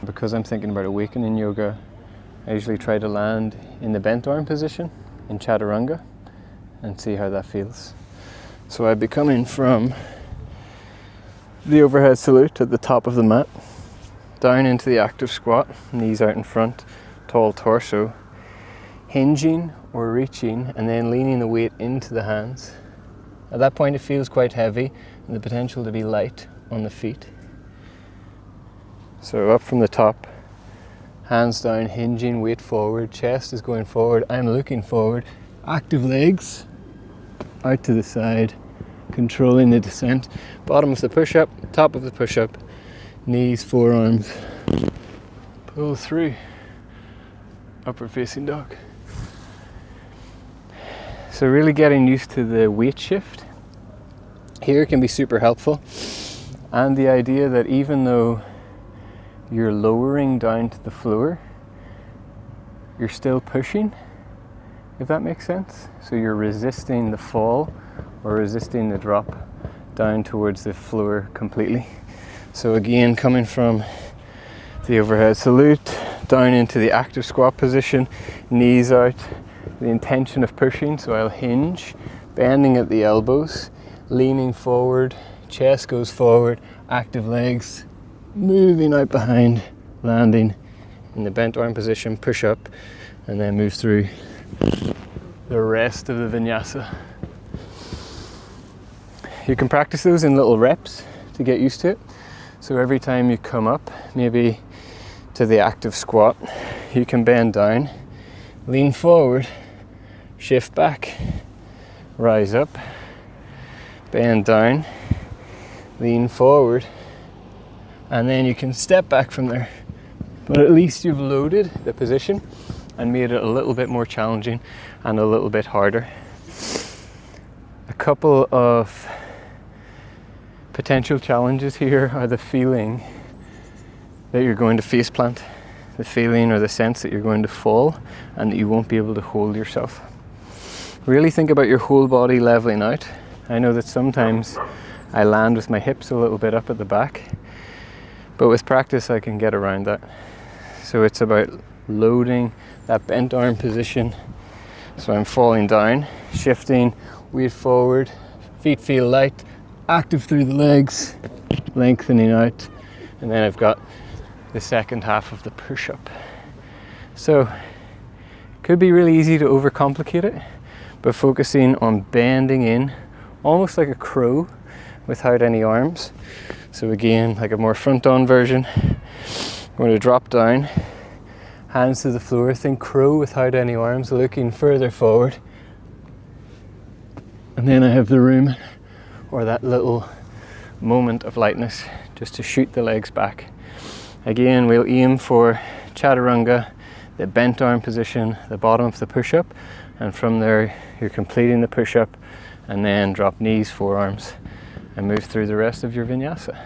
because I'm thinking about awakening yoga, I usually try to land in the bent arm position in chaturanga and see how that feels. So I'd be coming from the overhead salute at the top of the mat, down into the active squat, knees out in front, tall torso, hinging or reaching and then leaning the weight into the hands. At that point it feels quite heavy and the potential to be light on the feet. So up from the top, hands down, hinging, weight forward, chest is going forward, I'm looking forward, active legs out to the side, controlling the descent, bottom of the push-up, top of the push-up, knees, forearms, pull through, upward facing dog. So really getting used to the weight shift here can be super helpful, and the idea that even though you're lowering down to the floor, you're still pushing, if that makes sense. So you're resisting the fall or resisting the drop down towards the floor completely. So again, coming from the overhead salute down into the active squat position, knees out, the intention of pushing, so I'll hinge, bending at the elbows, leaning forward, chest goes forward, active legs, moving out behind, landing in the bent arm position, push up, and then move through the rest of the vinyasa. You can practice those in little reps to get used to it. So every time you come up, maybe to the active squat, you can bend down, lean forward, shift back, rise up, bend down, lean forward, and then you can step back from there. But at least you've loaded the position and made it a little bit more challenging and a little bit harder. A couple of potential challenges here are the feeling that you're going to face plant, the feeling or the sense that you're going to fall and that you won't be able to hold yourself. Really think about your whole body leveling out. I know that sometimes I land with my hips a little bit up at the back, but with practice I can get around that. So it's about loading that bent arm position. So I'm falling down, shifting, weight forward, feet feel light, active through the legs, lengthening out, and then I've got the second half of the push-up. So it could be really easy to overcomplicate it, but focusing on bending in, almost like a crow without any arms. So again, like a more front-on version. I'm going to drop down, hands to the floor, think crow without any arms, looking further forward. And then I have the room, or that little moment of lightness, just to shoot the legs back. Again, we'll aim for chaturanga, the bent arm position, the bottom of the push-up, and from there you're completing the push-up, and then drop knees, forearms, and move through the rest of your vinyasa.